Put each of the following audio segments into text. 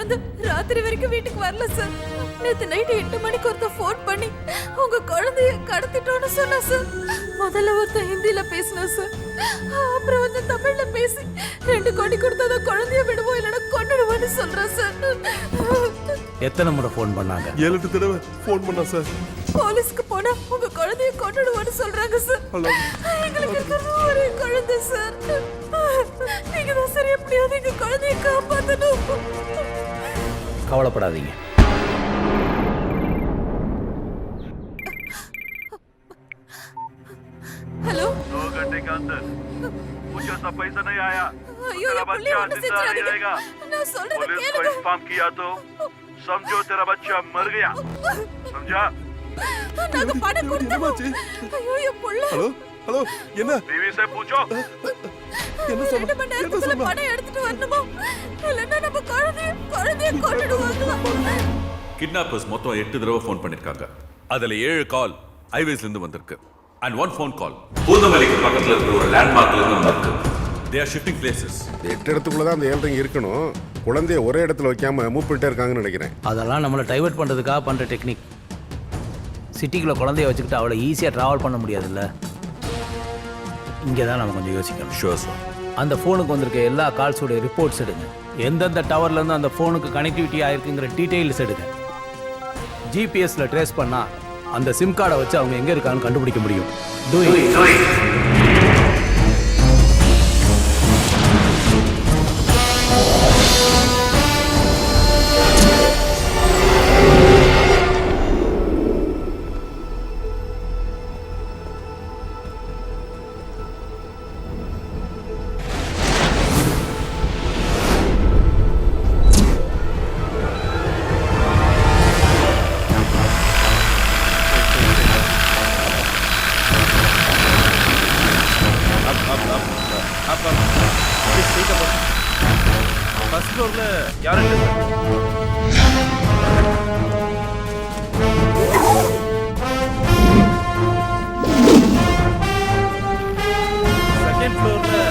இருந்து ராத்திரி வரைக்கும் வீட்டுக்கு வரல சார். நேத்து நைட்டு 8 மணிக்கு ஒருத்தர் ஃபோன் பண்ணி உங்க குழந்தைய கடத்திட்டோன்னு சொன்னா சார். முதல்ல ஒருத்தர் ஹிந்தில பேசினா சார், அப்புறம் வந்து தமிழ்ல பேசி 2 கோடி கொடுத்தா குழந்தைய விடுவோம் இல்லைன்னா கொன்னுடுவோன்னு சொல்றா சார். எத்தனை முறை ஃபோன் பண்ணாங்க? 7-8 தடவை ஃபோன் பண்ணா சார். போலீஸ்க்கு போனா உங்க குழந்தைய கொன்னுடுவோன்னு சொல்றாங்க சார். எங்களுக்கு இருக்கிறது ஒரே குழந்தை சார். நீங்க தான் சரி எப்படியாவது எங்க குழந்தைய காப்பாத்தணும். கவலைப்படாதீங்க. हेलो 2 घंटे के अंदर मुझे सब पैसा नहीं आया ஐயோ तेरा என் புள்ளைய बच्चा ஒண்ணு जिंदा नहीं செஞ்சிராதீங்க. रहेगा। நான் சொல்றத पुलिस को கேளுங்க. इन्फॉर्म किया तो समझो तेरा बच्चा मर गया, समझा? நாங்க பணம் கொடுத்தோம். ஐயோ என் புள்ள. ஹலோ ஹலோ என்ன बीवी से पूछो। என்ன 2 சொன்னா மணி நேரத்துக்குள்ள பணம் எடுத்துட்டு வரணுமா? இல்லன்னா நம்ம குழந்தைய கொன்னுடுவாங்க. கிட்னாப்பர்ஸ் மொத்தம் 8 தடவை ஃபோன் பண்ணிருக்காங்க. அதுல 7 கால் ஹைவேஸ்ல இருந்து வந்திருக்கு and 1 phone call பூந்தமல்லிக்கு பக்கத்துல இருக்கிற ஒரு லேண்ட்மார்க்ல இருந்து வந்திருக்கு. they are shifting places. 8 இடத்துக்குள்ள தான் அந்த ஏழ்றங்க இருக்கணும். குழந்தைய ஒரே இடத்துல வைக்காம மூவ் பண்ணிட்டே இருக்காங்கன்னு நினைக்கிறேன். அதெல்லாம் நம்மளை டைவர்ட் பண்ணுறதுக்காக பண்ணுற டெக்னிக். சிட்டிக்குள்ளே குழந்தைய வச்சுக்கிட்டு அவ்வளோ ஈஸியாக ட்ராவல் பண்ண முடியாதுல்ல. இங்கே தான் நம்ம கொஞ்சம் யோசிக்கணும். Sure sir. அந்த ஃபோனுக்கு வந்திருக்க எல்லா கால்ஸோட ரிப்போர்ட்ஸ் எடுங்க. எந்தெந்த டவர்லேருந்து அந்த ஃபோனுக்கு கனெக்டிவிட்டி ஆயிருக்குங்கிற டீட்டெயில்ஸ் எடுங்க. ஜிபிஎஸ்ல ட்ரேஸ் பண்ணால் அந்த சிம் கார்டை வச்சு அவங்க எங்கே இருக்கான்னு கண்டுபிடிக்க முடியும். Do it. फर्स्ट फ्लोर में यार सेकंड फ्लोर में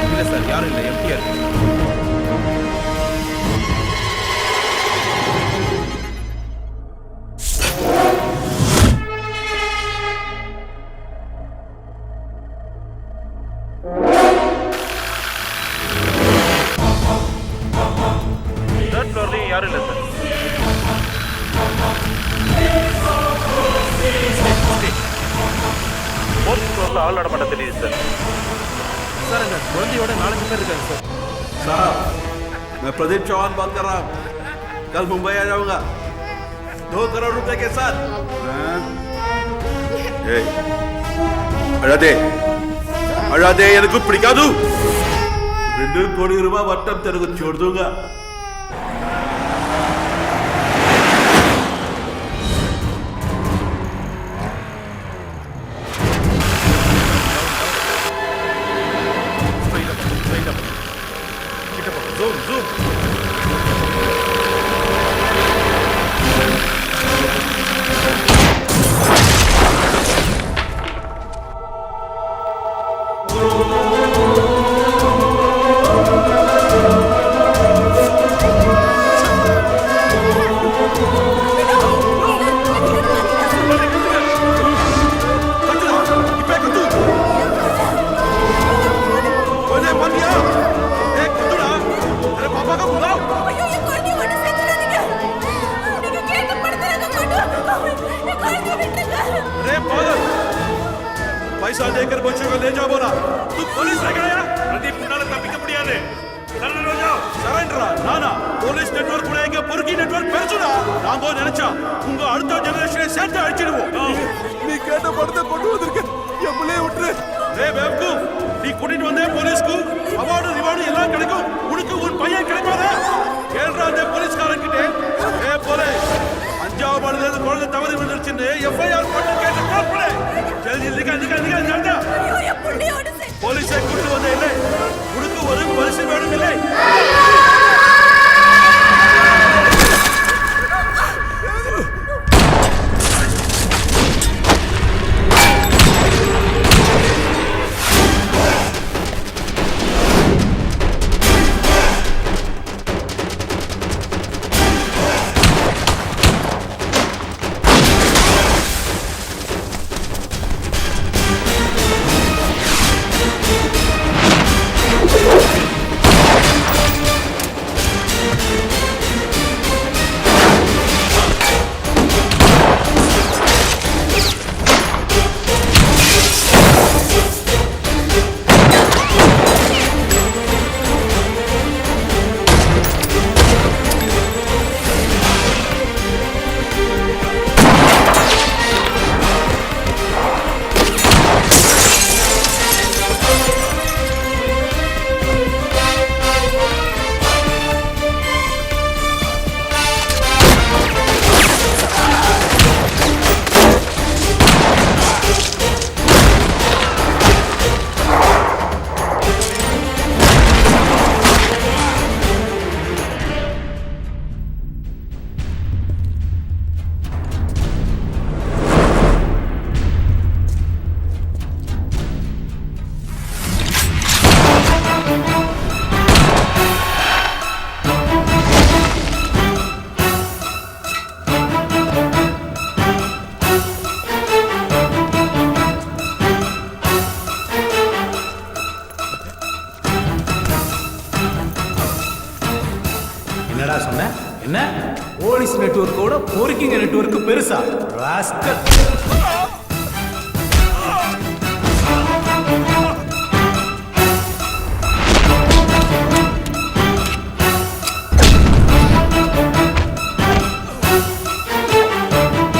இல்ல சார் யாரும் இல்ல எம்டியா இருக்கு. யாரும் இல்லை சார். ஃபோர்த் ஃப்ளோரில் ஆள் நடமாட்ட தெரியுது சார். சார் அங்கே குழந்தையோட 4 பேர் இருக்காங்க சார். साहब मैं प्रदीप चौहान बात कर रहा हूँ. कल मुंबई आ जाऊंगा 2 करोड़ रुपए के साथ. अड़ादे எனக்கு பிடிக்காது. 2 கோடி ரூபாய் வட்டம் தெருக்கு छोड़ दूंगा. zoom. पैसा देकर बच्चों को ले जाओ बोला. तू पुलिस है क्या? प्रदीप उन्नाले तप्पिக்க முடியாது. சரண்டர் हो जाओ. சரண்டரா? நானா போலீஸ் நெட்வொர்க் உடையங்க பொறுக்கி நெட்வொர்க் பெருசுடா. நாம நினைச்சா உங்க அடுத்த ஜெனரேஷனை சேர்த்து அடிச்சிடுவோம். நீ கேட்ட படத்தை கொண்டு வந்திருக்க. என் புள்ளைய விட்டுரு. டேய் பேப்கு, நீ கூட்டிட்டு வந்தே போலீஸ்க்கு அவார்டு ரிவார்டு எல்லாம் கிடைக்கும். உனக்கு ஒரு பையன் கிடைப்பாதா? கேள்றா அந்த போலீஸ்காரங்கிட்டே. ஏய் போலீஸ், 5வது மாடியில குழந்தை தவறி விழுந்துருச்சுன்னு எஃப்ஐஆர் போட்டு கேட்டு காப்பளே. ஜல்தி நிக்க ஜல்தா. போலீஸை கூட்டு வந்தே இல்லை. உனக்கு ஒரு பரிசு வேணும் இல்லை. பெருசா ராஸ்கல்